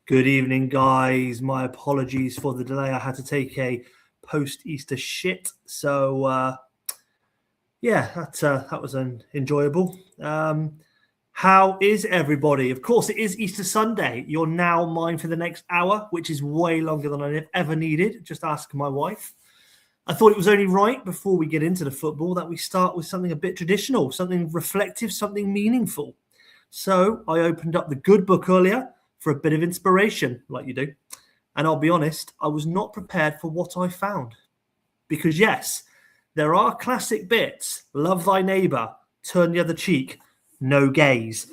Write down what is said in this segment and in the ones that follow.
Good evening, guys. My apologies for the delay. I had to take a post-Easter shit. So, yeah, that was enjoyable. How is everybody? Of course, it is Easter Sunday. You're now mine for the next hour, which is way longer than I ever needed. Just ask my wife. I thought it was only right before we get into the football that we start with something a bit traditional, something reflective, something meaningful. So I opened up the good book earlier for a bit of inspiration, like you do. And I'll be honest, I was not prepared for what I found. Because yes, there are classic bits, love thy neighbour, turn the other cheek, no gays.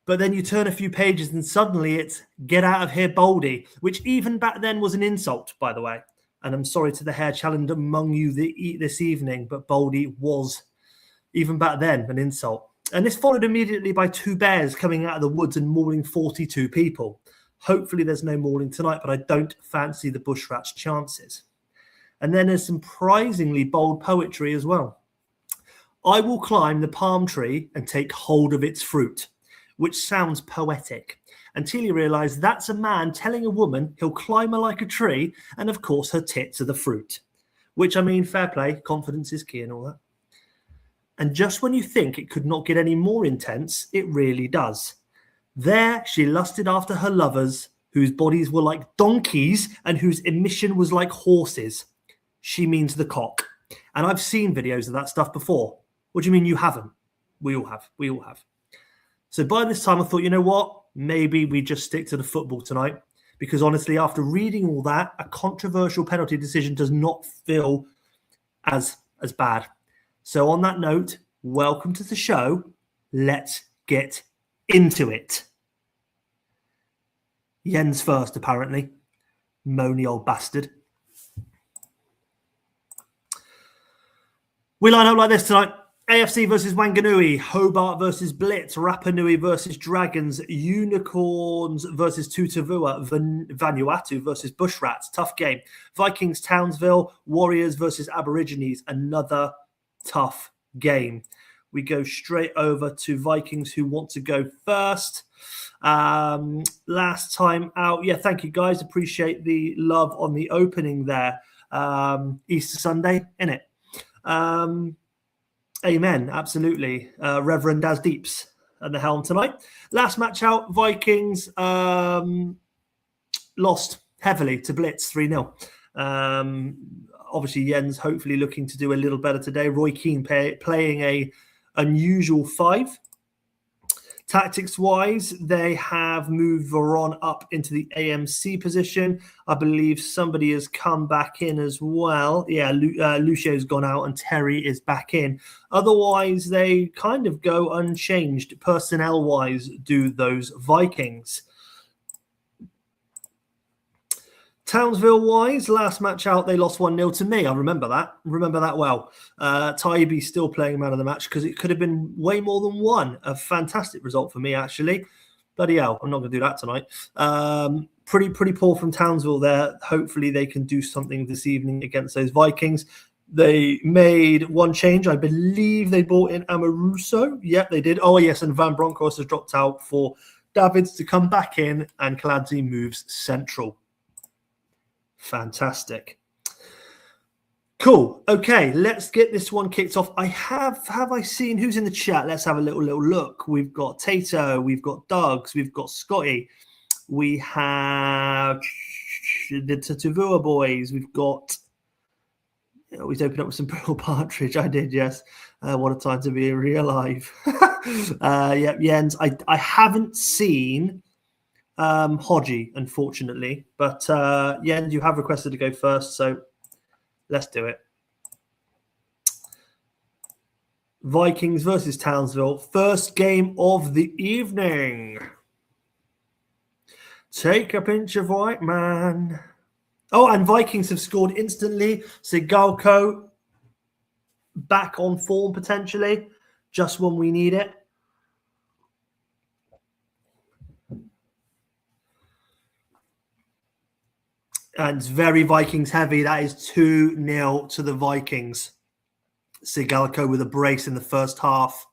But then you turn a few pages and suddenly it's get out of here, Baldy, which even back then was an insult, by the way. And I'm sorry to the hair challenged among you this evening, but Baldy was, even back then, an insult. And this followed immediately by two bears coming out of the woods and mauling 42 people. Hopefully there's no mauling tonight, but I don't fancy the bushrat's chances. And then there's some surprisingly bold poetry as well. I will climb the palm tree and take hold of its fruit, which sounds poetic, until you realise that's a man telling a woman he'll climb her like a tree, and of course her tits are the fruit. Which, I mean, fair play, confidence is key and all that. And just when you think it could not get any more intense, it really does. There she lusted after her lovers, whose bodies were like donkeys and whose emission was like horses. She means the cock. And I've seen videos of that stuff before. What do you mean you haven't? We all have. We all have. So by this time I thought, you know what? Maybe we just stick to the football tonight. Because honestly, after reading all that, a controversial penalty decision does not feel as bad. So on that note, welcome to the show. Let's get into it. Jens first, apparently. Moany old bastard. We line up like this tonight. AFC versus Wanganui, Hobart versus Blitz, Rapa Nui versus Dragons, Unicorns versus Tutavua, Vanuatu versus Bushrats. Tough game. Vikings, Townsville, Warriors versus Aborigines. Another tough game. We go straight over to Vikings, who want to go first. Last time out, yeah, thank you guys. Appreciate the love on the opening there. Easter Sunday, innit? Amen, absolutely. Reverend as Deeps at the helm tonight. Last match out, Vikings lost heavily to Blitz 3-0. Obviously, Jens hopefully looking to do a little better today. Roy Keane playing a unusual 5. Tactics-wise, they have moved Veron up into the AMC position. I believe somebody has come back in as well. Yeah, Lucio's gone out and Terry is back in. Otherwise, they kind of go unchanged personnel-wise, do those Vikings. Townsville-wise, last match out, they lost 1-0 to me. I remember that well. Tybee still playing man of the match because it could have been way more than one. A fantastic result for me, actually. Bloody hell, I'm not going to do that tonight. Pretty poor from Townsville there. Hopefully they can do something this evening against those Vikings. They made one change. I believe they brought in Amoruso. Yep, they did. Oh, yes, and Van Bronckhorst has dropped out for Davids to come back in, and Kaladze moves central. Fantastic. Cool. Okay, let's get this one kicked off. Have I seen who's in the chat? Let's have a little look. We've got Tato, we've got Doug's, we've got Scotty, we have the Tatavua boys, we've got always open up with some Pearl Partridge. I did, yes. What a time to be alive. Yeah, Jens. I haven't seen Hodgie, unfortunately, but Jens, you have requested to go first, so let's do it. Vikings versus Townsville, first game of the evening. Take a pinch of white man. Oh, and Vikings have scored instantly. Sigalko back on form potentially, just when we need it. And it's very Vikings heavy. That is 2-0 to the Vikings. Sigalko with a brace in the first half.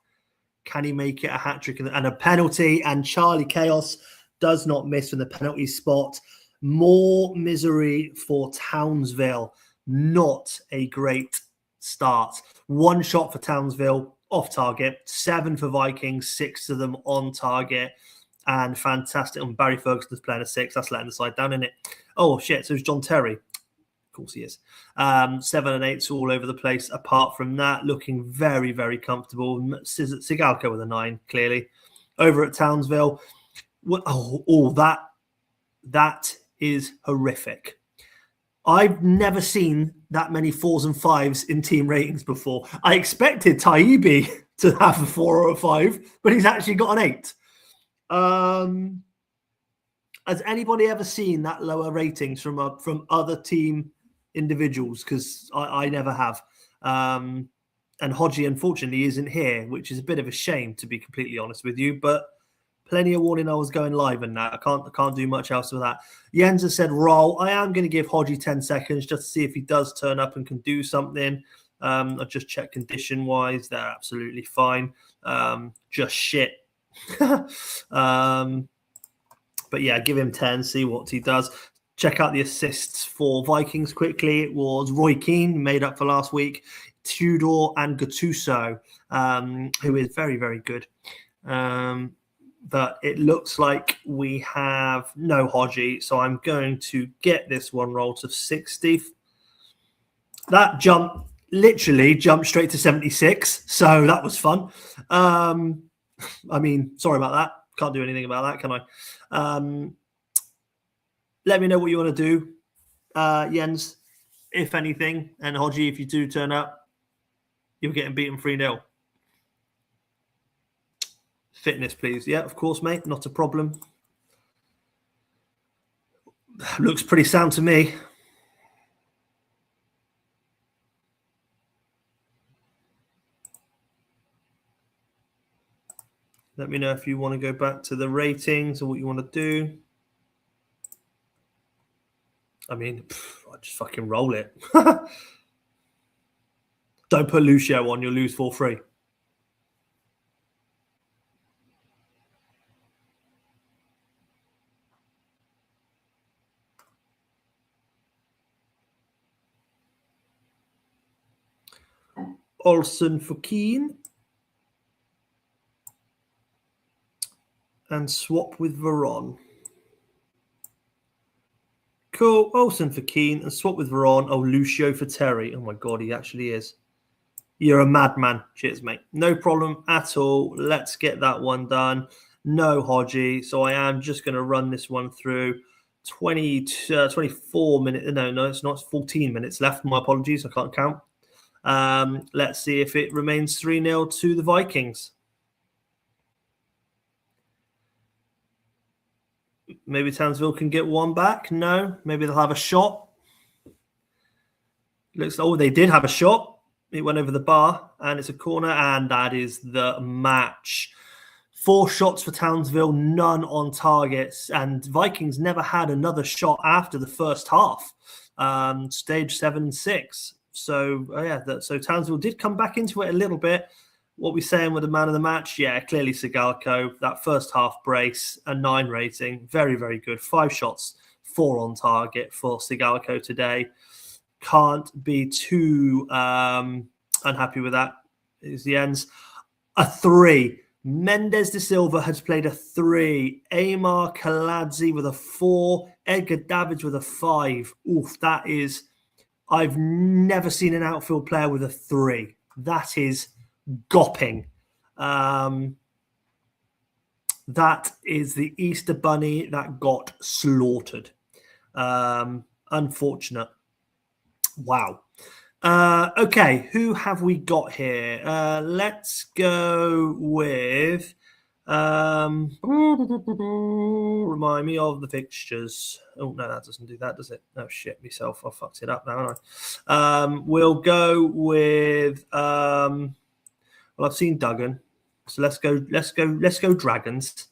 Can he make it a hat-trick and a penalty? And Charlie Chaos does not miss from the penalty spot. More misery for Townsville. Not a great start. 1 shot for Townsville, off target. 7 for Vikings, 6 of them on target. And fantastic. And Barry Ferguson's playing a 6. That's letting the side down, isn't it? Oh, shit. So it's John Terry. Of course he is. 7 and 8s all over the place. Apart from that, looking very, very comfortable. Sigalko with a 9, clearly. Over at Townsville. That is horrific. I've never seen that many 4s and 5s in team ratings before. I expected Taibbi to have a 4 or a 5, but he's actually got an 8. Has anybody ever seen that lower ratings from other team individuals? Because I never have. And Hodgie, unfortunately, isn't here, which is a bit of a shame, to be completely honest with you. But plenty of warning I was going live and that. I can't do much else with that. Jens has said roll. I am going to give Hodgie 10 seconds just to see if he does turn up and can do something. I'll just check condition-wise. They're absolutely fine. Just shit. But yeah, give him 10, see what he does. Check out the assists for Vikings quickly. It was Roy Keane, made up for last week, Tudor and Gattuso, who is very, very good. But it looks like we have no Hodgie, so I'm going to get this one roll to 60. That literally jumped straight to 76, so that was fun. I mean, sorry about that. Can't do anything about that, can I? Let me know what you want to do, Jens, if anything. And Hodgie, if you do turn up, you're getting beaten 3-0. Fitness, please. Yeah, of course, mate. Not a problem. Looks pretty sound to me. Let me know if you want to go back to the ratings or what you want to do. I mean, I just fucking roll it. Don't put Lucio on, you'll lose 4-3. Olsen for Keane. And swap with Veron. Cool. Olsen for Keane and swap with Veron. Oh, Lucio for Terry. Oh my God, he actually is. You're a madman. Cheers, mate. No problem at all. Let's get that one done. No Hodgie. So I am just going to run this one through. 24 minutes. No, it's not. 14 minutes left. My apologies. I can't count. Let's see if it remains 3-0 to the Vikings. Maybe Townsville can get one back. No. Maybe they'll have a shot. They did have a shot. It went over the bar, and it's a corner, and that is the match. 4 shots for Townsville, none on targets, and Vikings never had another shot after the first half. Stage 7 and 6. So, so Townsville did come back into it a little bit. What we're saying with the man of the match, yeah, clearly Sigalko. That first half brace, a 9 rating, very, very good. 5 shots, 4 on target for Sigalko today. Can't be too unhappy with that. Is the ends. A 3. Mendes de Silva has played a 3. Amar Kaladze with a 4. Edgar Davids with a 5. Oof, that is... I've never seen an outfield player with a 3. That is gopping. That is the Easter Bunny that got slaughtered. Unfortunate. Wow. Okay, who have we got here? Let's go with... remind me of the fixtures. Oh, no, that doesn't do that, does it? Oh, shit, myself. I fucked it up now, haven't I? We'll go with... well, I've seen Duggan. So let's go Dragons.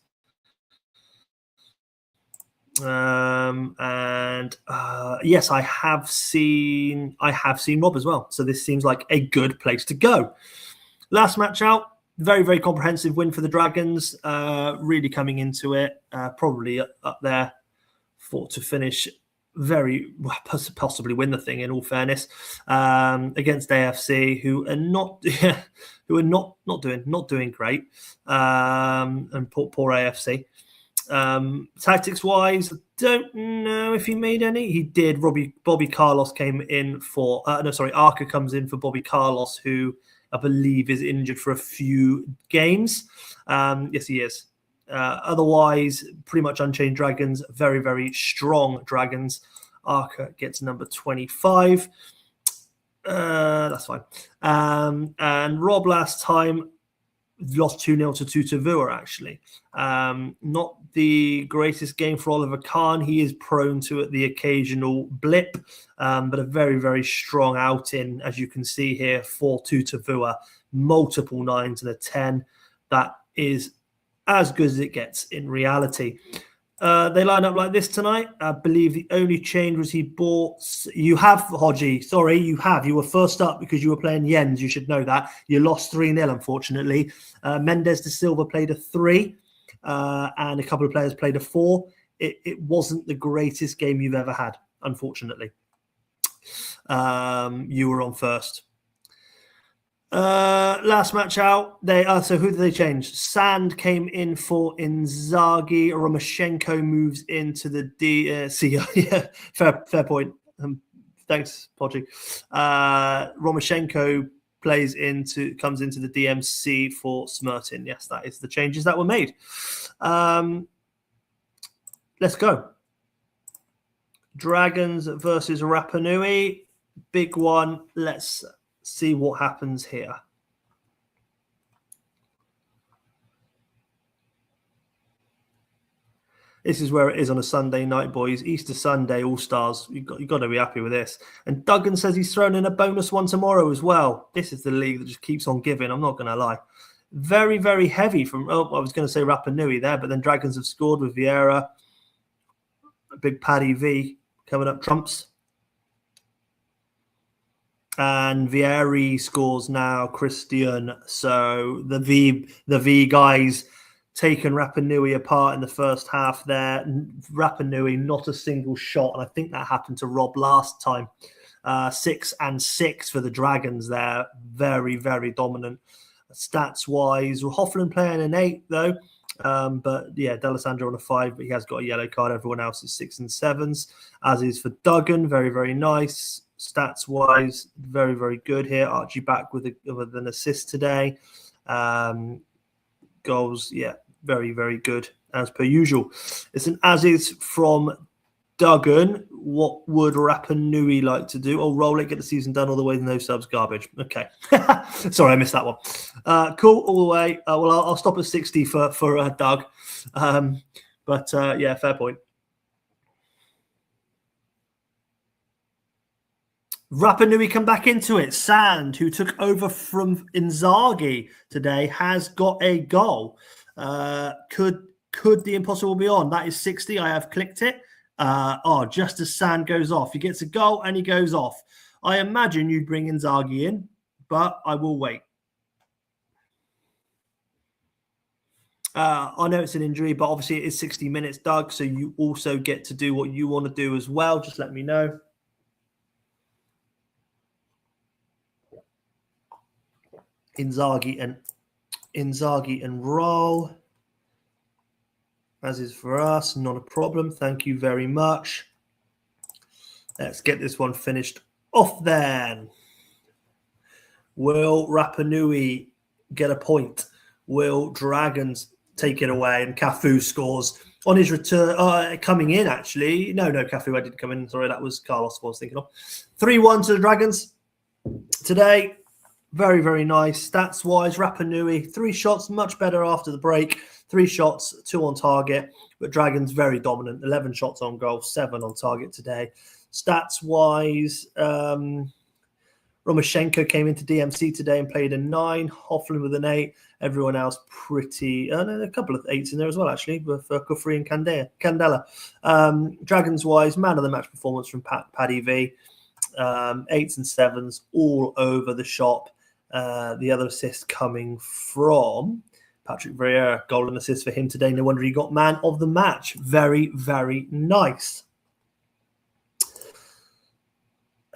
Yes, I have seen Rob as well. So this seems like a good place to go. Last match out, very, very comprehensive win for the Dragons. Really coming into it, probably up there to finish very possibly win the thing. In all fairness, against AFC, who are not not doing great, and poor AFC. Tactics wise, don't know if he made any. He did. Bobby Carlos came in for Arca comes in for Bobby Carlos, who I believe is injured for a few games. Yes, he is. Otherwise, pretty much unchanged Dragons. Very, very strong Dragons. Arca gets number 25. That's fine. And Rob last time lost 2-0 to Tutavua, actually. Not the greatest game for Oliver Kahn. He is prone to the occasional blip, but a very, very strong outing, as you can see here, for Tutavua. Multiple 9s and a 10. That is as good as it gets in reality. They line up like this tonight. I believe the only change was he bought... You have, Hodgie. Sorry, you have. You were first up because you were playing Jens. You should know that. You lost 3-0, unfortunately. Mendes de Silva played a 3, and a couple of players played a 4. It wasn't the greatest game you've ever had, unfortunately. You were on first. Last match out, so who did they change? Sand came in for Inzaghi. Romoshenko moves into the yeah, fair point. Thanks, Podgy. Romoshenko comes into the DMC for Smertin. Yes, that is the changes that were made. Let's go. Dragons versus Rapa Nui. Big one. Let's see what happens here. This is where it is on a Sunday night, boys. Easter Sunday, All-Stars. You've got to be happy with this. And Duggan says he's thrown in a bonus one tomorrow as well. This is the league that just keeps on giving. I'm not going to lie. Very, very heavy from... Oh, I was going to say Rapa Nui there, but then Dragons have scored with Vieira. A big Paddy V coming up trumps. And Vieri scores now, Christian. So the V guys taken Rapa Nui apart in the first half there. Rapa Nui, not a single shot. And I think that happened to Rob last time. 6 and 6 for the Dragons there. Very, very dominant. Stats-wise, Hoffland playing an 8, though. But yeah, D'Alessandro on a 5, but he has got a yellow card. Everyone else is 6 and 7s, as is for Duggan. Very, very nice. Stats-wise, very, very good here. Archie back with an assist today. Goals, yeah, very, very good, as per usual. It's an as-is from Duggan. What would Rapa Nui like to do? Oh, roll it, get the season done all the way, no subs, garbage. Okay. Sorry, I missed that one. Cool, all the way. Well, I'll stop at 60 for Doug. But yeah, fair point. Rapa Nui come back into it. Sand, who took over from Inzaghi today, has got a goal. Could the impossible be on? That is 60. I have clicked it. Just as Sand goes off. He gets a goal and he goes off. I imagine you'd bring Inzaghi in, but I will wait. I know it's an injury, but obviously it is 60 minutes, Doug, so you also get to do what you want to do as well. Just let me know. Inzaghi and roll, as is for us. Not a problem. Thank you very much. Let's get this one finished off then. Will Rapa Nui get a point? Will Dragons take it away? And Cafu scores on his return, coming in, actually. No, Cafu, I didn't come in. Sorry, that was Carlos I was thinking of. 3-1 to the Dragons today. Very, very nice. Stats-wise, Rapa Nui, 3 shots, much better after the break. 3 shots, 2 on target. But Dragons very dominant. 11 shots on goal, 7 on target today. Stats-wise, Romoshenko came into DMC today and played a 9. Hoffland with an 8. Everyone else pretty... a couple of 8s in there as well, actually, with Kufri and Candela. Dragons-wise, man of the match performance from Paddy V. 8s and 7s all over the shop. The other assist coming from Patrick Vieira, goal and assist for him today. No wonder he got man of the match. Very, very nice.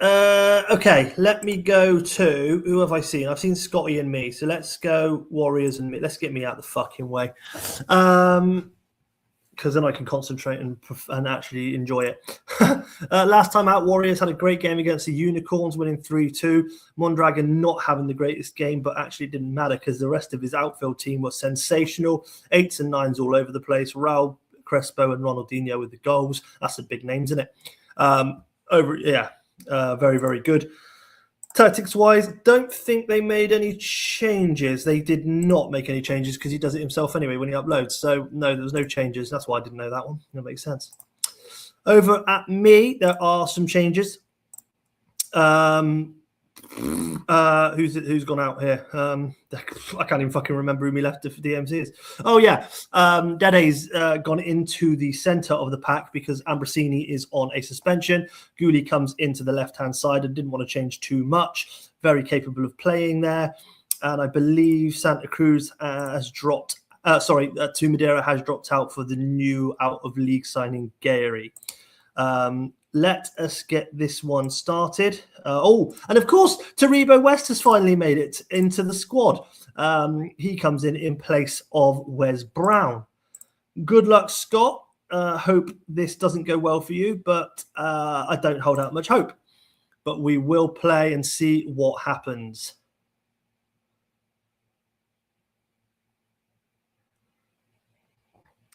Okay, let me go to, who have I seen? I've seen Scotty and me. So let's go Warriors and me. Let's get me out the fucking way. Because then I can concentrate and actually enjoy it. Last time out, Warriors had a great game against the Unicorns, winning 3-2. Mondragon not having the greatest game, but actually it didn't matter because the rest of his outfield team was sensational. 8s and 9s all over the place. Raul Crespo and Ronaldinho with the goals. That's the big names, isn't it? Very, very good. Tactics-wise, don't think they made any changes. They did not make any changes because he does it himself anyway when he uploads. So, no, there was no changes. That's why I didn't know that one. That makes sense. Over at me, there are some changes. Who's gone out here? I can't even fucking remember who me left if DMC is. Oh yeah, Dede's gone into the center of the pack because Ambrosini is on a suspension. Gouli comes into the left-hand side and didn't want to change too much. Very capable of playing there, and I believe Santa Cruz has dropped. To Madeira has dropped out for the new out-of-league signing Gary. Let us get this one started. And of course, Taribo West has finally made it into the squad. He comes in place of Wes Brown. Good luck, Scott. Hope this doesn't go well for you, but I don't hold out much hope. But we will play and see what happens.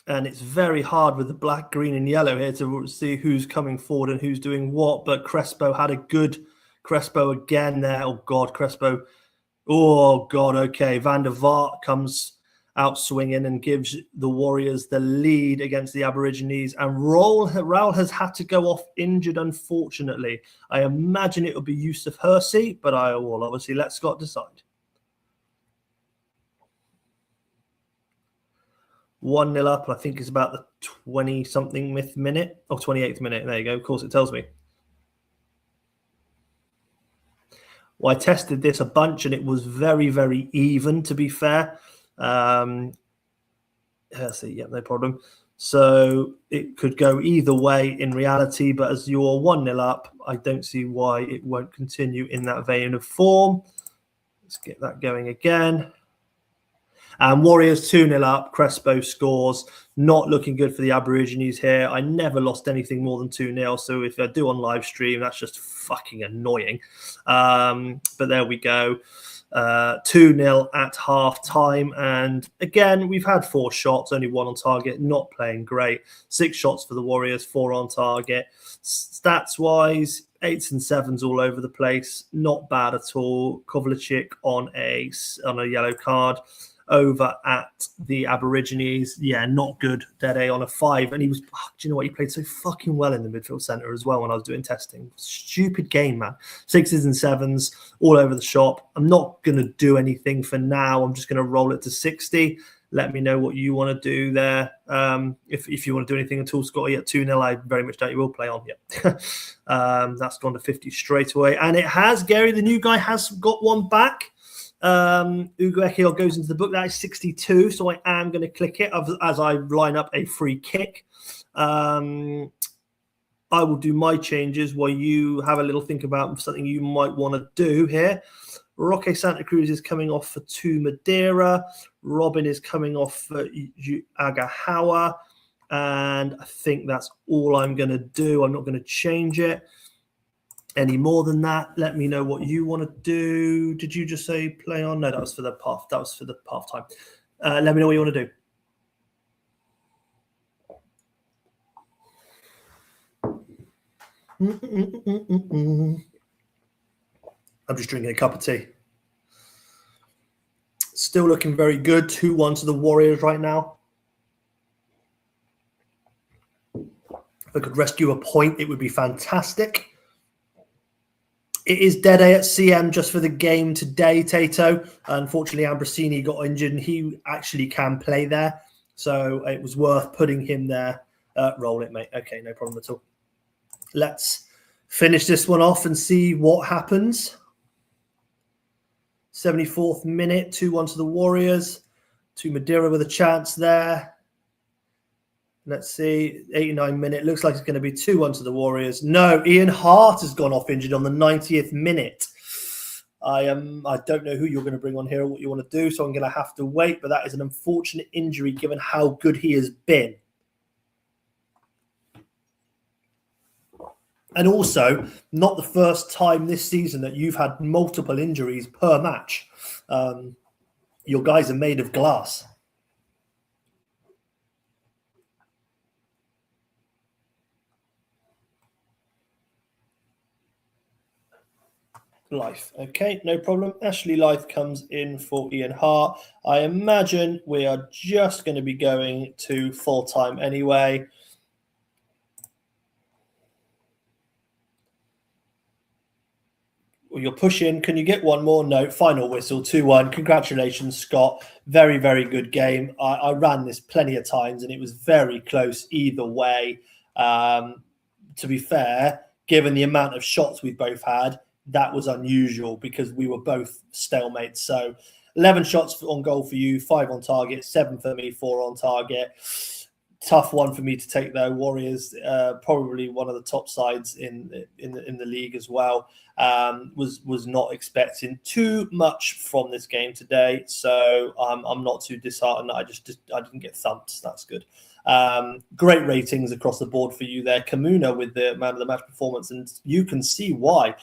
And it's very hard with the black, green, and yellow here to see who's coming forward and who's doing what. But Crespo had a good Crespo again there. Oh, God, Crespo. Oh, God, okay. Van der Vaart comes out swinging and gives the Warriors the lead against the Aborigines. And Raul has had to go off injured, unfortunately. I imagine it will be Yusuf Hersey, but I will obviously let Scott decide. 1-0 up, I think it's about the 20-something minute, or 28th minute. There you go. Of course, it tells me. Well, I tested this a bunch, and it was very, very even, to be fair. Let's see. Yeah, no problem. So it could go either way in reality, but as you're 1-0 up, I don't see why it won't continue in that vein of form. Let's get that going again. And Warriors 2-0 up. Crespo scores. Not looking good for the Aborigines here. I never lost anything more than 2-0. So if I do on live stream, that's just fucking annoying. But there we go. 2-0 at half time. And again, we've had 4 shots, only 1 on target. Not playing great. 6 shots for the Warriors, 4 on target. Stats-wise, 8s and 7s all over the place. Not bad at all. Kovalchik on a yellow card. Over at the Aborigines, yeah, not good. Dede on a 5, and he was. Do you know what? He played so fucking well in the midfield centre as well when I was doing testing. Stupid game, man. 6s and 7s all over the shop. I'm not gonna do anything for now. I'm just gonna roll it to 60. Let me know what you want to do there. If you want to do anything at all, Scotty, at 2-0, I very much doubt you will play on. Yeah, that's gone to 50 straight away, and it has. Gary, the new guy, has got one back. Ugo Ekiel goes into the book. That is 62, so I am going to click it as I line up a free kick. I will do my changes while you have a little think about something you might want to do here. Roque Santa Cruz is coming off for 2 Madeira. Robin is coming off for Agahawa. And I think that's all I'm going to do. I'm not going to change it any more than that. Let me know what you want to do. Did you just say play on? No, that was for the path. That was for the half time. Let me know what you want to do. I'm just drinking a cup of tea. Still looking very good. 2-1 to the Warriors right now. If I could rescue a point, it would be fantastic. It is Dede at CM just for the game today, Tato. Unfortunately, Ambrosini got injured and he actually can play there. So it was worth putting him there. Roll it, mate. Okay, no problem at all. Let's finish this one off and see what happens. 74th minute, 2-1 to the Warriors. To Madeira with a chance there. Let's see, 89 minute. Looks like it's going to be 2-1 to the Warriors. No, Ian Hart has gone off injured on the 90th minute. I don't know who you're going to bring on here or what you want to do, so I'm going to have to wait. But that is an unfortunate injury given how good he has been. And also, not the first time this season that you've had multiple injuries per match. Your guys are made of glass. Life. Okay, no problem. Ashley Life comes in for Ian Hart. I imagine we are just going to be going to full time anyway. Well, you're pushing. Can you get one more? No. Final whistle, 2-1. Congratulations, Scott. Very, very good game. I ran this plenty of times and it was very close either way. To be fair, given the amount of shots we've both had, that was unusual because we were both stalemates. So 11 shots on goal for you, 5 on target, 7 for me, 4 on target. Tough one for me to take though. Warriors, probably one of the top sides in the league as well. Was not expecting too much from this game today, so I'm not too disheartened. I didn't get thumped. That's good. Great ratings across the board for you there, Kamuna, with the man of the match performance, and you can see why.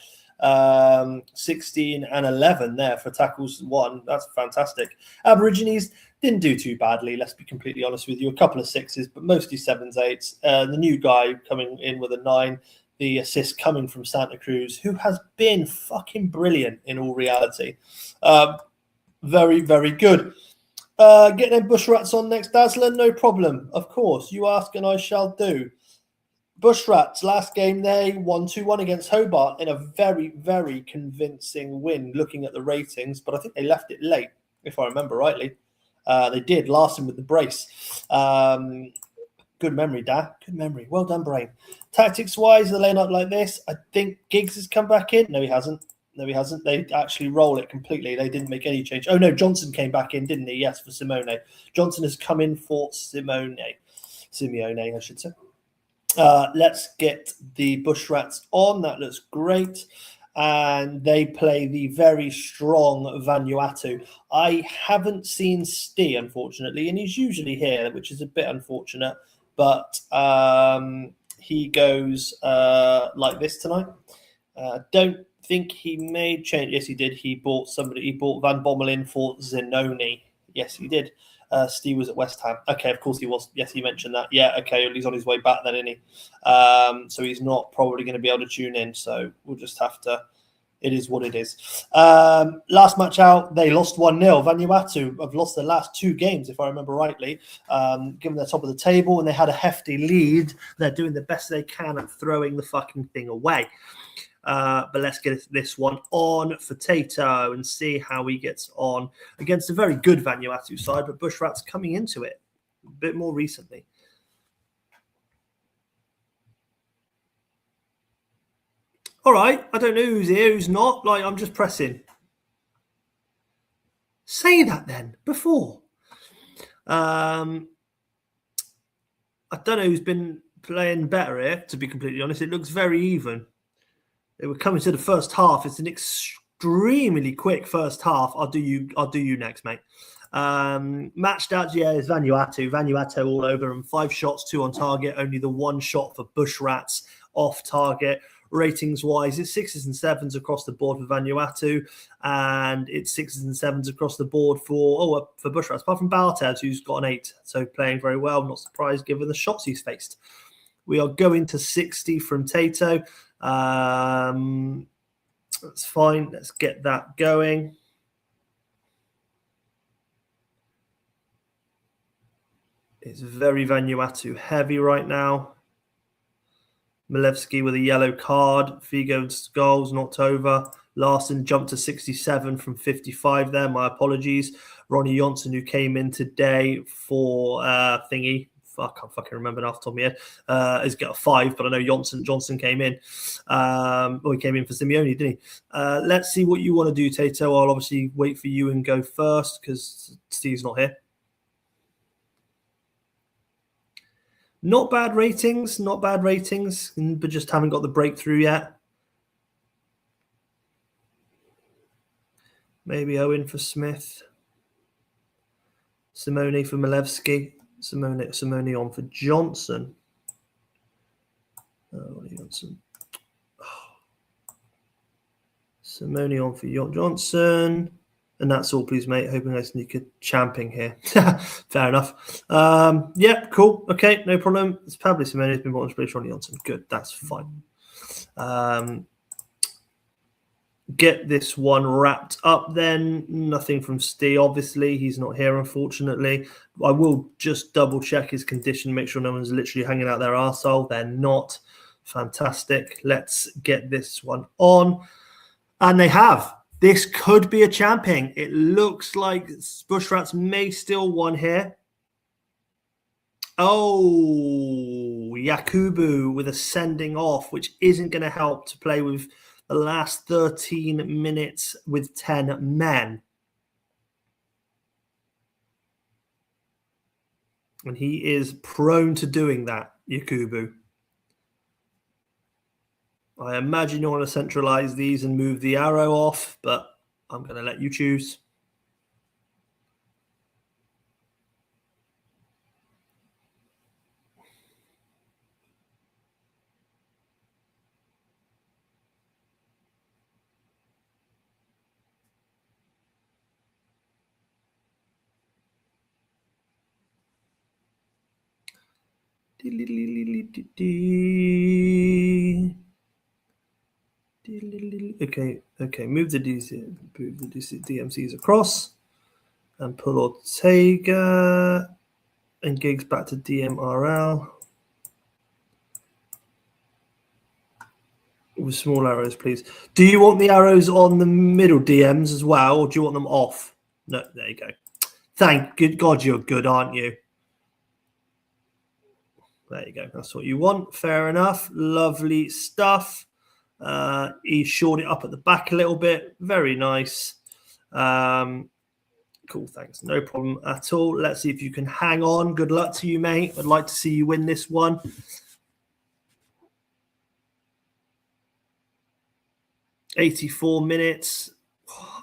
16 and 11 there for tackles won. That's fantastic. Aborigines didn't do too badly, let's be completely honest with you. A couple of 6s, but mostly 7s, 8s. The new guy coming in with a 9. The assist coming from Santa Cruz, who has been fucking brilliant in all reality. Very, very good. Getting them bush rats on next, Dazzler, no problem. Of course, you ask and I shall do. Bush Rats, last game they won 2-1 against Hobart in a very, very convincing win looking at the ratings, but I think they left it late, if I remember rightly. They did, lasting with the brace. Good memory, Dad. Good memory. Well done, Brain. Tactics-wise, they're laying up like this. I think Giggs has come back in. No, he hasn't. They actually roll it completely. They didn't make any change. Oh, no, Johnson came back in, didn't he? Yes, for Simone. Johnson has come in for Simeone, I should say. Let's get the Bush Rats on. That looks great. And they play the very strong Vanuatu. I haven't seen Stee, unfortunately, and he's usually here, which is a bit unfortunate. But he goes like this tonight. Don't think he made change. Yes, he did. He bought Van Bommel in for Zenoni. Yes, he did. Steve was at West Ham. Okay, of course he was. Yes, he mentioned that. Yeah, okay, he's on his way back then, isn't he? So he's not probably going to be able to tune in. So we'll just have to. It is what it is. Last match out, they lost 1-0. Vanuatu have lost their last 2 games, if I remember rightly. Given they're top of the table and they had a hefty lead, they're doing the best they can at throwing the fucking thing away. But let's get this one on for Tato and see how he gets on against a very good Vanuatu side, but Bush Rats coming into it a bit more recently. All right, I don't know who's here, who's not. Like, I'm just pressing. Say that then, before. I don't know who's been playing better here, to be completely honest. It looks very even. They were coming to the first half. It's an extremely quick first half. I'll do you next, mate. Matched out, yeah, is Vanuatu. Vanuatu all over them. 5 shots, 2 on target. Only the 1 shot for Bush Rats off target. Ratings-wise, it's 6s and 7s across the board for Vanuatu, and it's 6s and 7s across the board for Bush Rats, apart from Bartez, who's got an 8. So playing very well. I'm not surprised given the shots he's faced. We are going to 60 from Tato. That's fine. Let's get that going. It's very Vanuatu heavy right now. Milevski with a yellow card. Figo's goals knocked over. Larson jumped to 67 from 55 there. My apologies. Ronnie Johnson, who came in today for I can't fucking remember now off the top of my head. He's got a 5, but I know Johnson came in. He came in for Simeone, didn't he? Let's see what you want to do, Tato. I'll obviously wait for you and go first because Steve's not here. Not bad ratings, but just haven't got the breakthrough yet. Maybe Owen for Smith. Simone for Milevski. Simone on for Johnson. Johnson. Simone on for Johnson. And that's all, please, mate. Hoping I sneak a champing here. Fair enough. Yeah, cool. Okay, no problem. It's probably Simone's been bought on Johnson. Good, that's fine. Get this one wrapped up then. Nothing from Steve, obviously. He's not here, unfortunately. I will just double check his condition, make sure no one's literally hanging out their arsehole. They're not. Fantastic. Let's get this one on. And they have. This could be a champing. It looks like Bushrats may still won here. Oh, Yakubu with a sending off, which isn't going to help to play with the last 13 minutes with 10 men. And he is prone to doing that, Yakubu. I imagine you want to centralize these and move the arrow off, but I'm going to let you choose. Okay. Move the DMCs across and pull Ortega and Giggs back to DMRL with small arrows, please. Do you want the arrows on the middle DMs as well, or do you want them off? No, there you go. Thank good God, you're good, aren't you? There you go. That's what you want. Fair enough. Lovely stuff. He shored it up at the back a little bit. Very nice. Cool, thanks. No problem at all. Let's see if you can hang on. Good luck to you, mate. I'd like to see you win this one. $84 minutes.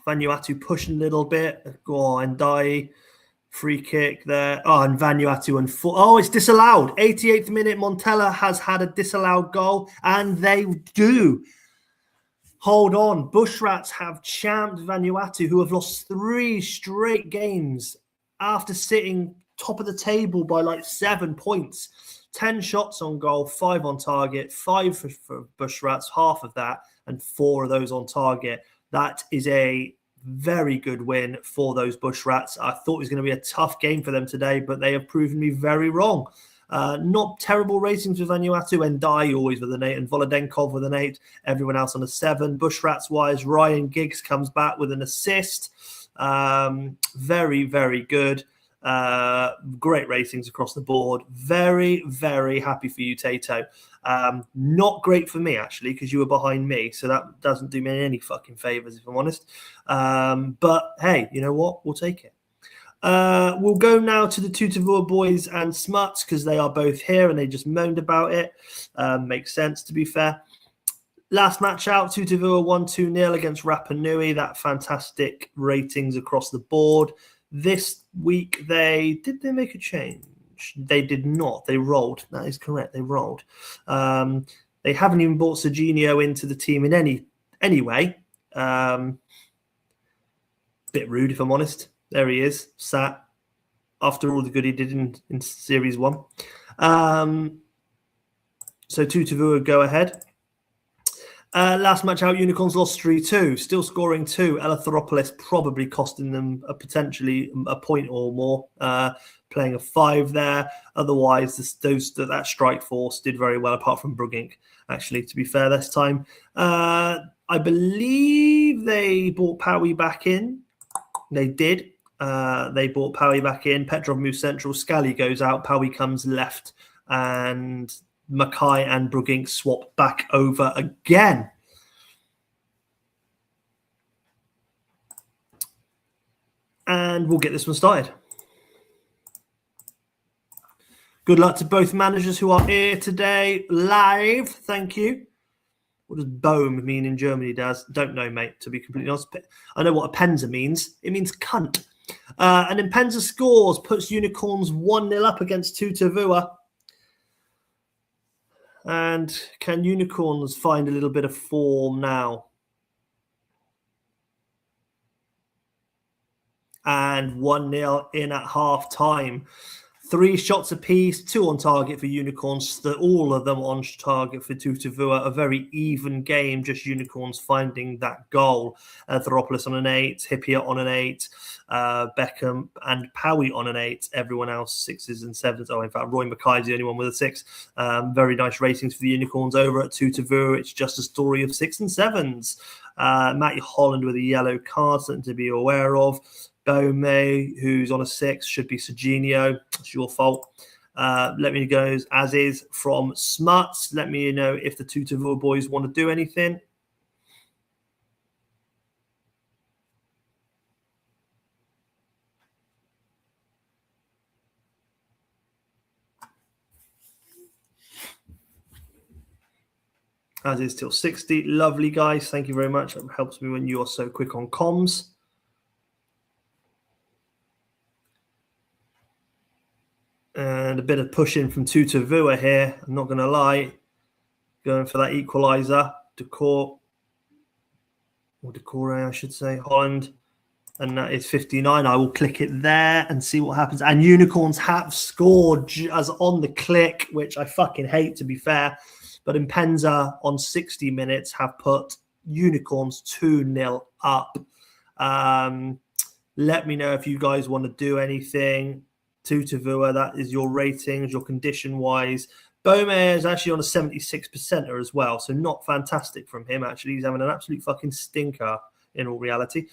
Vanuatu pushing a little bit. Go on, Ndai. Free kick there. Oh, and Vanuatu and it's disallowed. 88th minute. Montella has had a disallowed goal, and they do. Hold on. Bushrats have champed Vanuatu, who have lost 3 straight games after sitting top of the table by like 7 points. 10 shots on goal, 5 on target, 5 for Bushrats, half of that, and 4 of those on target. That is a very good win for those Bushrats. I thought it was going to be a tough game for them today, but they have proven me very wrong. Not terrible ratings with Vanuatu, and Ndai always with an 8, and Volodenkov with an 8. Everyone else on a 7. Bushrats-wise, Ryan Giggs comes back with an assist. Very, very good. Great ratings across the board. Very, very happy for you, Tato. Not great for me, actually, because you were behind me, so that doesn't do me any fucking favors, if I'm honest. But hey, you know what? We'll take it. We'll go now to the Tutavua boys and Smuts, because they are both here and they just moaned about it. Makes sense, to be fair. Last match out, Tutavua 1-2-0 against Rapa Nui. That fantastic ratings across the board. This week, did they make a change? They did not. They rolled. That is correct. They rolled. They haven't even brought Serginho into the team in any way. Bit rude, if I'm honest. There he is, sat after all the good he did in Series 1. So Tutavua go ahead. Last match out, Unicorns lost 3-2, still scoring 2. Elathoropoulos probably costing them potentially a point or more, playing a 5 there. Otherwise, that strike force did very well, apart from Brugink, actually, to be fair, this time. I believe they brought Powie back in. They did. They brought Powie back in. Petrov moves central. Scally goes out. Powie comes left. And Mackay and Brugink swap back over again. And we'll get this one started. Good luck to both managers who are here today live. Thank you. What does Bohm mean in Germany, Daz? Don't know, mate, to be completely honest. I know what a Penza means. It means cunt. And then Penza scores, puts Unicorns 1-0 up against Tutavua. And can Unicorns find a little bit of form now? And 1-0 in at half time. 3 shots apiece, 2 on target for Unicorns, all of them on target for Tutavua. A very even game, just Unicorns finding that goal. Theropoulos on an 8, Hippier on an 8, Beckham and Powie on an 8. Everyone else 6s and 7s. Oh, in fact, Roy Mackay's the only one with a 6. Very nice ratings for the Unicorns over at Tutavua. It's just a story of 6 and 7s. Matty Holland with a yellow card, something to be aware of. Bome, who's on a 6, should be Serginho. It's your fault. Let me go as is from Smuts. Let me know if the Tutavua boys want to do anything. As is till 60. Lovely, guys. Thank you very much. It helps me when you are so quick on comms. And a bit of pushing from Tutavua here. I'm not going to lie. Going for that equaliser. Decore, I should say. Holland. And that is 59. I will click it there and see what happens. And Unicorns have scored as on the click, which I fucking hate, to be fair. But Impenza on 60 minutes have put Unicorns 2-0 up. Let me know if you guys want to do anything. Tutavua, that is your ratings, your condition-wise. Bome is actually on a 76%er as well, so not fantastic from him, actually. He's having an absolute fucking stinker in all reality.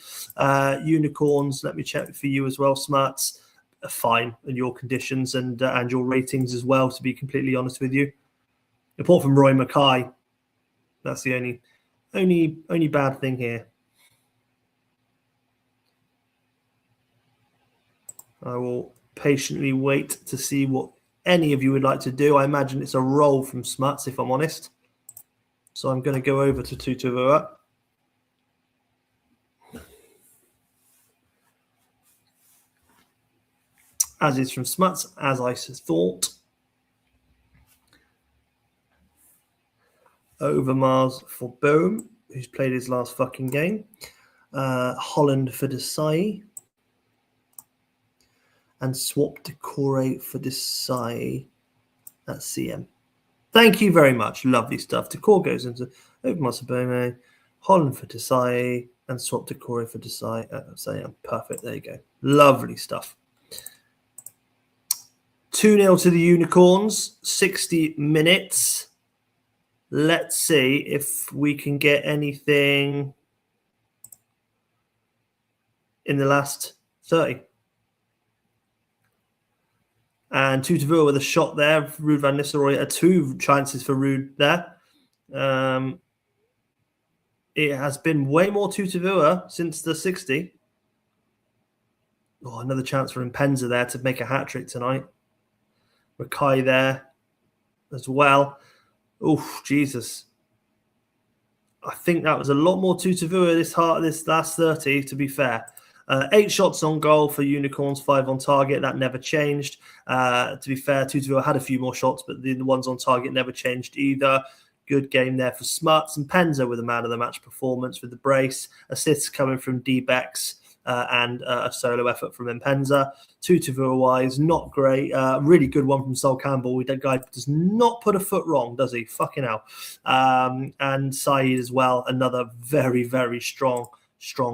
Unicorns, let me check for you as well, Smarts. Fine in your conditions and your ratings as well, to be completely honest with you. Apart from Roy Mackay, that's the only bad thing here. I will patiently wait to see what any of you would like to do. I imagine it's a roll from Smuts, if I'm honest. So I'm going to go over to Tutavua. As is from Smuts, as I thought. Overmars for Bohm, who's played his last fucking game. Holland for Desai. And swap Decore for Desai at CM. Thank you very much. Lovely stuff. Decore goes into Overmars for Bohm. Holland for Desai. And swap Decore for Desai at CM. Perfect. There you go. Lovely stuff. 2-0 to the Unicorns. 60 minutes. Let's see if we can get anything in the last 30. And Tutavua with a shot there. Ruud van Nistelrooy, 2 chances for Ruud there. It has been way more Tutavua since the 60. Oh, another chance for Impenza there to make a hat-trick tonight. Mackay there as well. Oh, Jesus. I think that was a lot more Tutavua this last 30, to be fair. 8 shots on goal for Unicorns, 5 on target. That never changed. To be fair, Tutavua had a few more shots, but the ones on target never changed either. Good game there for Smuts. And Penza with a man-of-the-match performance with the brace. Assists coming from D-Bex and a solo effort from Impenza. Tutavua-wise, not great. Really good one from Sol Campbell. That guy does not put a foot wrong, does he? Fucking hell. And Saeed as well, another very, very strong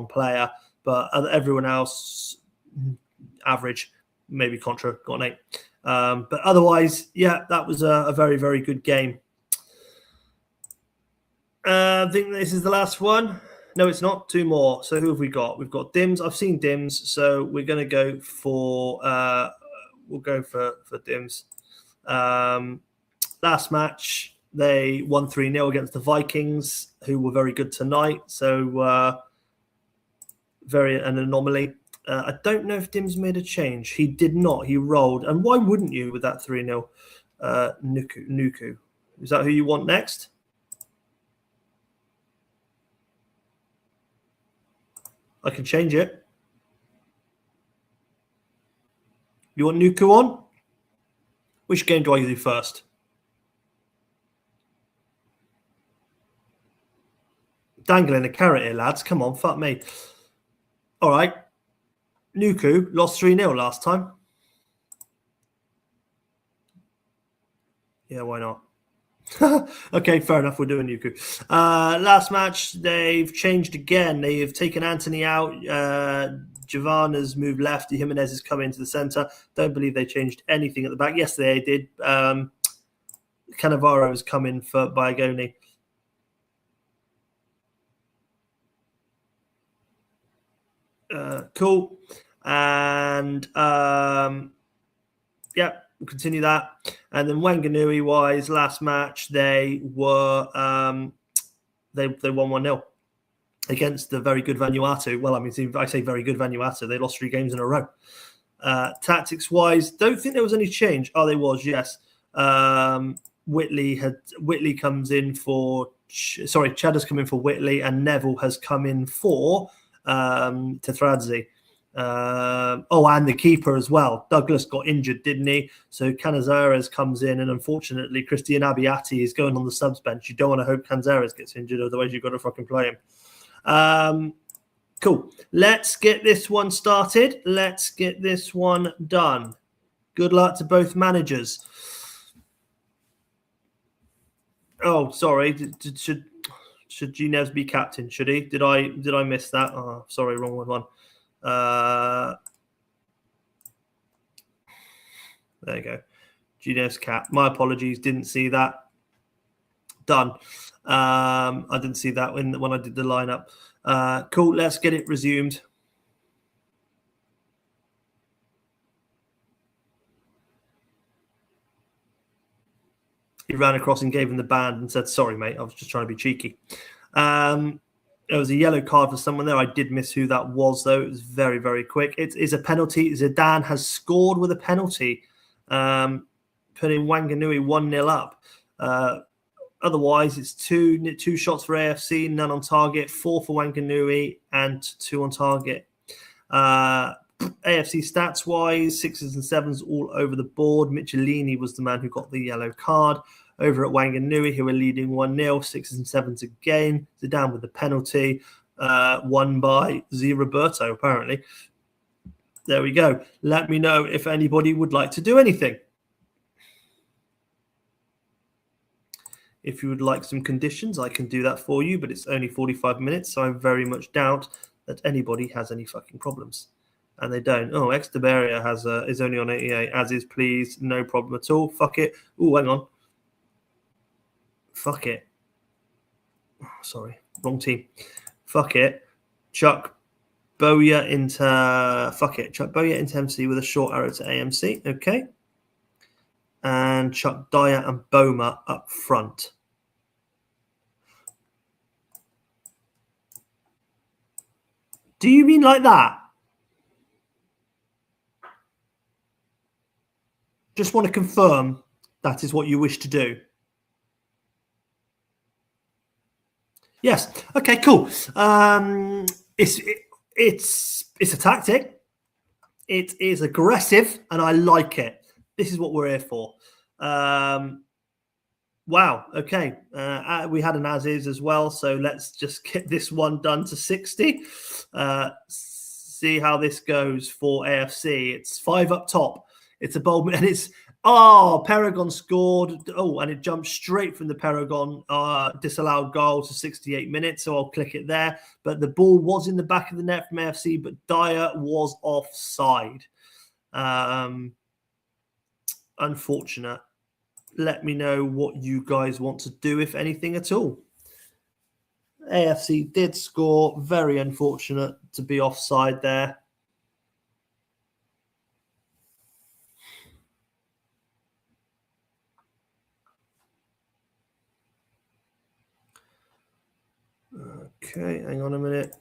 player. But everyone else, average. Maybe Contra got an 8. But otherwise, yeah, that was a very, very good game. I think this is the last one. No, it's not. 2 more. So who have we got? We've got Dims. I've seen Dims, so we're going to go for we'll go for Dims. Last match, they won 3-0 against the Vikings, who were very good tonight. So very an anomaly. I don't know if Dims made a change. He did not. He rolled. And why wouldn't you with that 3-0? Nuku. Is that who you want next? I can change it. You want Nuku on? Which game do I do first? Dangling a carrot here, lads. Come on, fuck me. All right. Nuku lost 3-0 last time. Yeah, why not? Okay, fair enough. We're doing Nuku. Last match, they've changed again. They have taken Anthony out. Javana's moved left. Jimenez has come into the centre. Don't believe they changed anything at the back. Yes, they did. Cannavaro has come in for Biagoni. Cool. And yeah, we'll continue that. And then Wanganui wise, last match they were they won 1-0 against the very good Vanuatu. Well, I mean, I say very good Vanuatu. They lost 3 games in a row. Tactics wise, don't think there was any change. Oh, there was, yes. Whitley comes in for Chadder's come in for Whitley, and Neville has come in for Tetrazi. And the keeper as well. Douglas got injured, didn't he? So Canizares comes in, and unfortunately, Christian Abiati is going on the subs bench. You don't want to hope Canizares gets injured, otherwise you've got to fucking play him. Cool. Let's get this one started. Let's get this one done. Good luck to both managers. Oh, sorry. Should Ginevs be captain? Should he? Did I miss that? Oh, sorry, wrong one. There you go. Ginevs cap. My apologies. Didn't see that. Done. I didn't see that when I did the lineup. Cool. Let's get it resumed. He ran across and gave him the band and said, "Sorry, mate. I was just trying to be cheeky." There was a yellow card for someone there. I did miss who that was, though. It was very, very quick. It is a penalty. Zidane has scored with a penalty, putting Wanganui 1-0 up. Otherwise, it's two shots for AFC, none on target, 4 for Wanganui, and 2 on target. AFC stats-wise, 6s and 7s all over the board. Michelini was the man who got the yellow card. Over at Wanganui, who are leading 1-0, 6s and 7s again. Zidane with the penalty, won by Z Roberto, apparently. There we go. Let me know if anybody would like to do anything. If you would like some conditions, I can do that for you, but it's only 45 minutes, so I very much doubt that anybody has any fucking problems. And they don't. Oh, Exteberia is only on 88, as is Please. No problem at all. Fuck it. Oh, hang on. Fuck it. Oh, sorry, wrong team. Fuck it. Chuck Boya into... Fuck it. Chuck Boya into MC with a short arrow to AMC. Okay. And Chuck Dyer and Boma up front. Do you mean like that? Just want to confirm that is what you wish to do. Yes. Okay, cool. It's a tactic. It is aggressive, and I like it. This is what we're here for. Wow. Okay. We had an as-is as well, so let's just get this one done to 60. See how this goes for AFC. It's 5 up top. It's a bold, and it's Paragon scored. Oh, and it jumped straight from the Paragon disallowed goal to 68 minutes. So I'll click it there. But the ball was in the back of the net from AFC, but Dyer was offside. Unfortunate. Let me know what you guys want to do, if anything at all. AFC did score. Very unfortunate to be offside there. Okay, hang on a minute.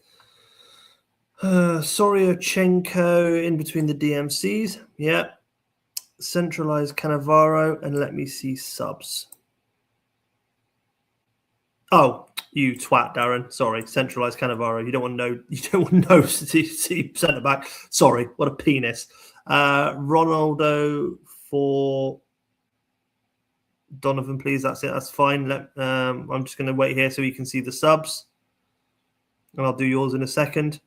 Soriochenko in between the DMCs. Yeah. Centralized Cannavaro, and let me see subs. Oh, you twat, Darren. Sorry, centralized Cannavaro. You don't want to know. You don't want to know. See centre back. Sorry, what a penis. Ronaldo for Donovan, please. That's it. That's fine. I'm just going to wait here so you can see the subs, and I'll do yours in a second.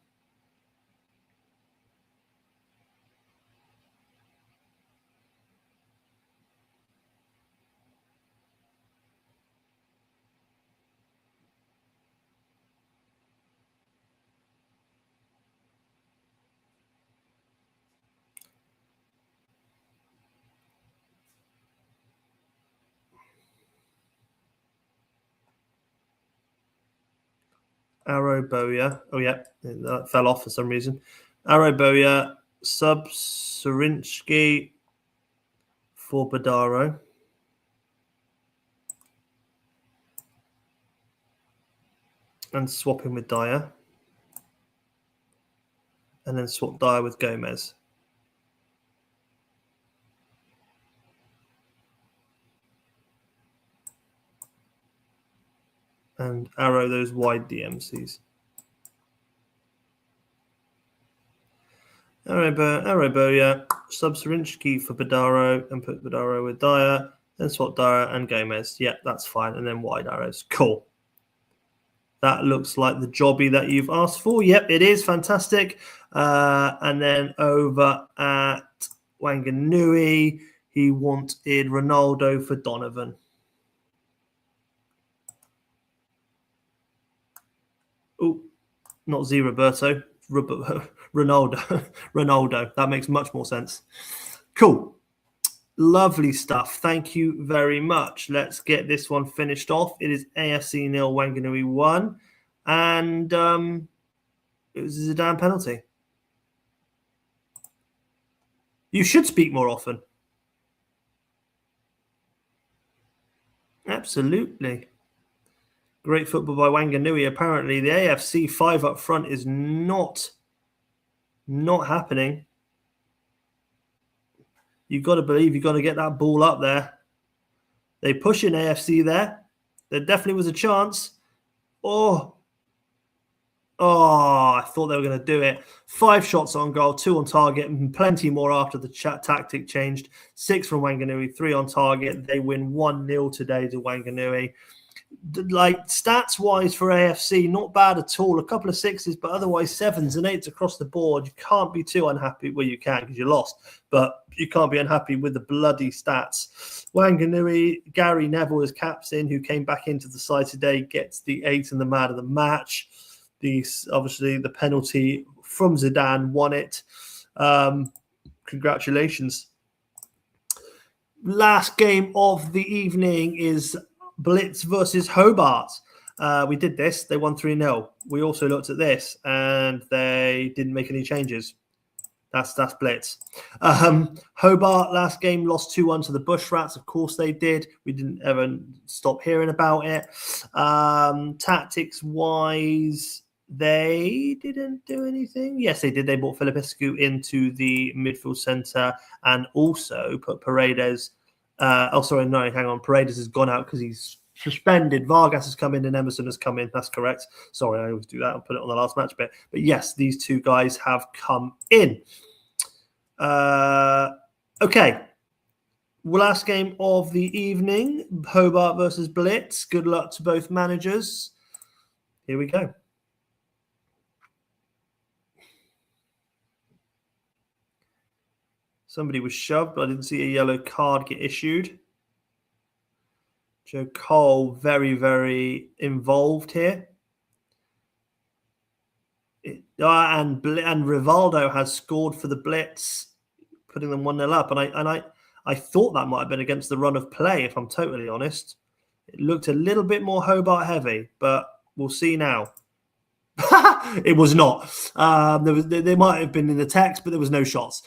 Aroboya. Oh, yeah. That fell off for some reason. Aroboya, sub Sarinsky for Badaro. And swapping with Dyer. And then swap Dyer with Gomez. And arrow those wide DMCs. Aroboya, sub Sarinsky for Badaro, and put Badaro with Dyer, then swap Dyer and Gomez. Yeah, that's fine. And then wide arrows. Cool. That looks like the jobby that you've asked for. Yep, it is. Fantastic. And then over at Wanganui, he wanted Ronaldo for Donovan. Oh, not Z Roberto. Ronaldo. That makes much more sense. Cool. Lovely stuff. Thank you very much. Let's get this one finished off. It is AFC 0, Wanganui 1. And it was a Zidane penalty. You should speak more often. Absolutely. Great football by Wanganui. Apparently, the AFC 5 up front is not happening. You've got to believe you've got to get that ball up there. They push in AFC there. There definitely was a chance. Oh, I thought they were going to do it. 5 shots on goal, 2 on target, and plenty more after the tactic changed. 6 from Wanganui, 3 on target. They win 1-0 today to Wanganui. Like stats-wise for AFC, not bad at all. A couple of 6s, but otherwise 7s and 8s across the board. You can't be too unhappy. Well, you can because you lost, but you can't be unhappy with the bloody stats. Wanganui, Gary Neville is captain, who came back into the side today, gets the 8 and the man of the match. Obviously, the penalty from Zidane won it. Congratulations. Last game of the evening is Blitz versus Hobart. We did this. They won 3-0. We also looked at this, and they didn't make any changes. That's Blitz. Hobart last game lost 2-1 to the Bush Rats. Of course they did. We didn't ever stop hearing about it. Tactics-wise, they didn't do anything. Yes, they did. They brought Filippescu into the midfield centre and also put Paredes. Paredes has gone out because he's suspended. Vargas has come in and Emerson has come in. That's correct. Sorry, I always do that. I'll put it on the last match bit. But yes, these 2 guys have come in. Okay. Last game of the evening, Hobart versus Blitz. Good luck to both managers. Here we go. Somebody was shoved, but I didn't see a yellow card get issued. Joe Cole, very, very involved here. And Rivaldo has scored for the Blitz, putting them 1-0 up. And I thought that might have been against the run of play, if I'm totally honest. It looked a little bit more Hobart heavy, but We'll see now. It was not. There might have been in the text, but there was no shots.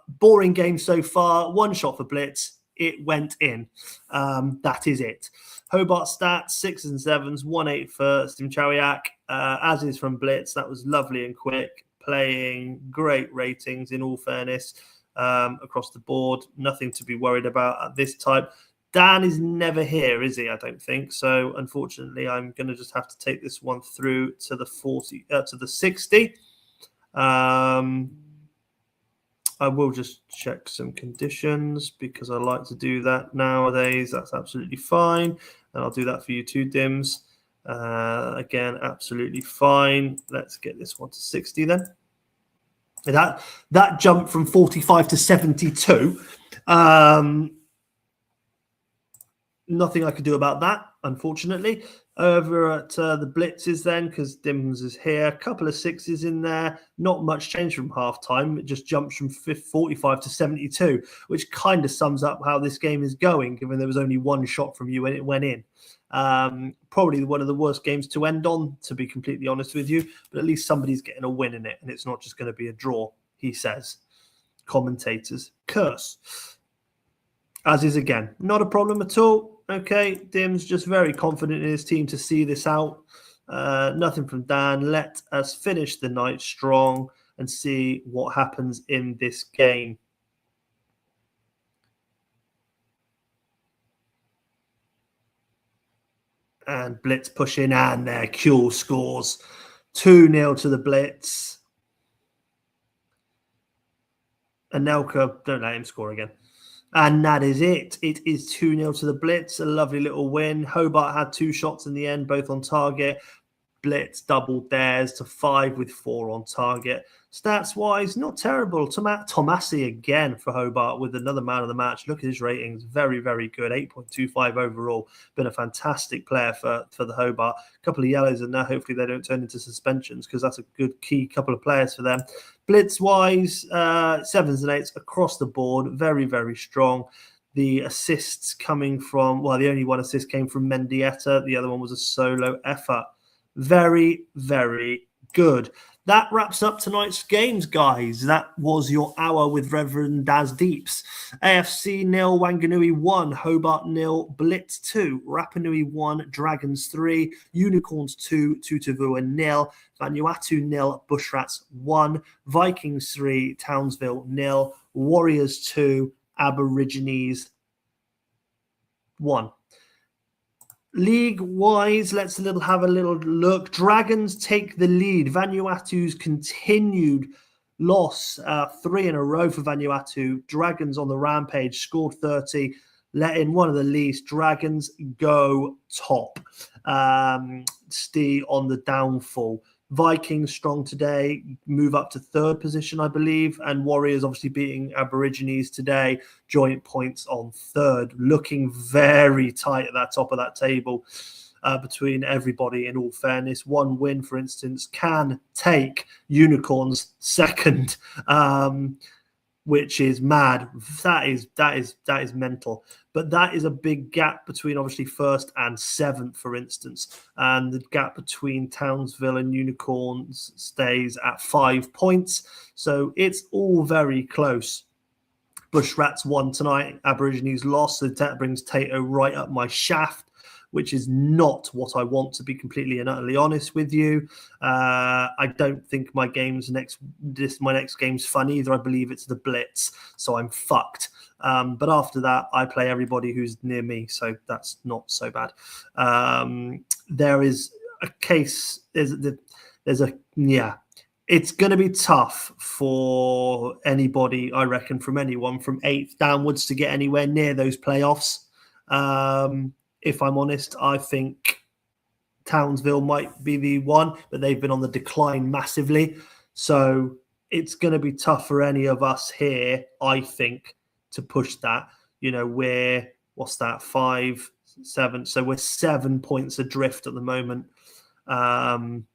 Boring game so far. One shot for Blitz. It went in. That is it. Hobart stats, 6s and 7s, 1-8 for Stimchawiak, as is from Blitz. That was lovely and quick. Playing great ratings, in all fairness, across the board. Nothing to be worried about at this time. Dan is never here, is he? I don't think so. Unfortunately, I'm going to just have to take this one through to the 60. I will just check some conditions because I like to do that nowadays. That's absolutely fine, and I'll do that for you too, Dims. Again, absolutely fine. Let's get this one to 60 then. That jump from 45 to 72. Nothing I could do about that, unfortunately. Over at the Blitzes then, because Dims is here. A couple of 6s in there. Not much change from half-time. It just jumps from 45 to 72, which kind of sums up how this game is going, given there was only one shot from you when it went in. Probably one of the worst games to end on, to be completely honest with you. But at least somebody's getting a win in it, and it's not just going to be a draw, he says. Commentators curse. As is again. Not a problem at all. Okay, Dim's just very confident in his team to see this out. Nothing from Dan. Let us finish the night strong and see what happens in this game. And Blitz pushing, and there, Kuhl scores. 2-0 to the Blitz. Anelka, don't let him score again. And that is it. It is 2-0 to the Blitz. A lovely little win. Hobart had 2 shots in the end, both on target. Blitz doubled theirs to 5 with 4 on target. Stats-wise, not terrible. Tomasi again for Hobart with another man of the match. Look at his ratings. Very, very good. 8.25 overall. Been a fantastic player for the Hobart. A couple of yellows in there. Hopefully they don't turn into suspensions because that's a good key couple of players for them. Blitz-wise, 7s and 8s across the board. Very, very strong. The assists coming from, well, the only one assist came from Mendieta. The other one was a solo effort. Very, very good. That wraps up tonight's games, guys. That was your hour with Reverend Daz Deeps. AFC 0, Wanganui 1, Hobart 0, Blitz 2, Rapanui 1, Dragons 3, Unicorns 2, Tutavua 0, Vanuatu 0, Bushrats 1, Vikings 3, Townsville 0, Warriors 2, Aborigines 1. League-wise, let's have a little look. Dragons take the lead. Vanuatu's continued loss, 3 in a row for Vanuatu. Dragons on the rampage, scored 30, let in one of the least. Dragons go top. Stee on the downfall. Vikings strong today, move up to 3rd position, I believe, and Warriors obviously beating Aborigines today, joint points on 3rd, looking very tight at that top of that table between everybody, in all fairness. One win, for instance, can take Unicorns 2nd, which is mad. That is mental. But that is a big gap between obviously 1st and 7th, for instance. And the gap between Townsville and Unicorns stays at 5 points. So it's all very close. Bushrats won tonight. Aborigines lost. So that brings Tato right up my shaft, which is not what I want, to be completely and utterly honest with you. I don't think my next game's fun either. I believe it's the Blitz, so I'm fucked. But after that, I play everybody who's near me, so that's not so bad. There is a case. It's going to be tough for anybody, I reckon, from anyone from 8th downwards to get anywhere near those playoffs. If I'm honest, I think Townsville might be the one, but they've been on the decline massively. So it's going to be tough for any of us here, I think, to push that. You know, we're, 5, 7. So we're 7 points adrift at the moment. And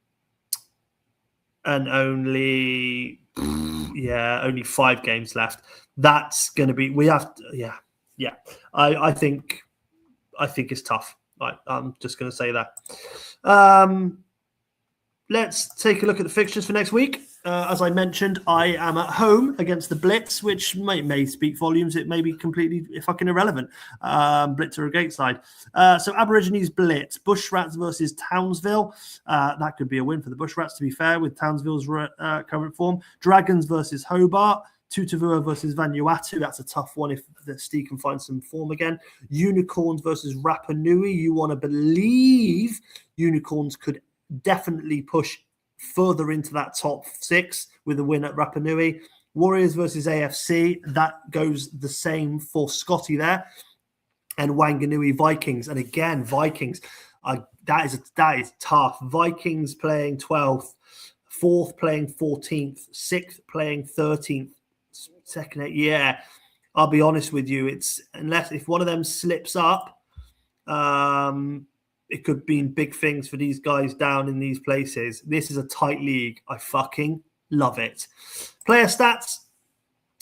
only 5 games left. That's going to be, I think it's tough. Right, I'm just going to say that. Let's take a look at the fixtures for next week. As I mentioned, I am at home against the Blitz, which may speak volumes. It may be completely fucking irrelevant. Blitz are a gate side. So Aborigines Blitz, Bushrats versus Townsville. That could be a win for the Bushrats, to be fair, with Townsville's current form. Dragons versus Hobart. Tutavua versus Vanuatu. That's a tough one if the Steve can find some form again. Unicorns versus Rapa Nui. You want to believe Unicorns could definitely push further into that top 6 with a win at Rapa Nui. Warriors versus AFC. That goes the same for Scotty there. And Wanganui Vikings. And again, Vikings. That is tough. Vikings playing 12th. 4th playing 14th. 6th playing 13th. Second 8. Yeah. I'll be honest with you. It's unless if one of them slips up, it could mean big things for these guys down in these places. This is a tight league. I fucking love it. Player stats.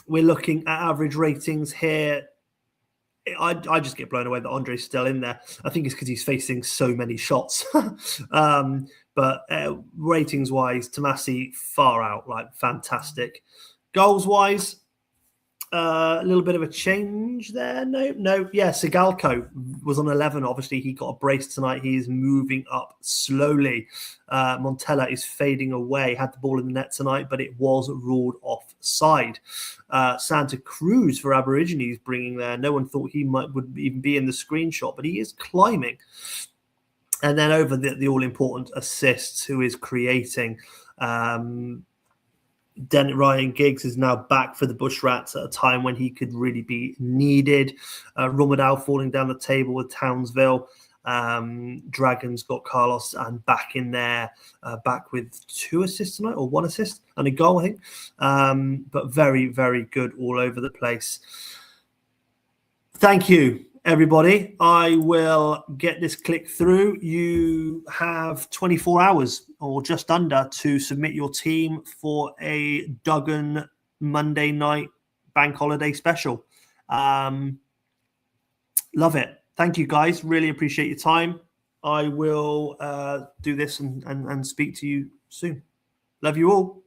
We're looking at average ratings here. I just get blown away that Andre's still in there. I think it's because he's facing so many shots. But ratings-wise, Tomasi far out, like fantastic. Goals-wise, a little bit of a change there. No. Yeah, Sigalko was on 11. Obviously, he got a brace tonight. He is moving up slowly. Montella is fading away. Had the ball in the net tonight, but it was ruled offside. Santa Cruz for Aborigines bringing there. No one thought he would even be in the screenshot, but he is climbing. And then over the all-important assists, who is creating... Ryan Giggs is now back for the Bushrats at a time when he could really be needed. Romadal falling down the table with Townsville. Dragons got Carlos and back in there, back with 2 assists tonight, or 1 assist and a goal, I think. But very, very good all over the place. Thank you, everybody. I will get this click through. You have 24 hours or just under to submit your team for a Duggan Monday night bank holiday special. Love it. Thank you, guys. Really appreciate your time. I will do this and speak to you soon. Love you all.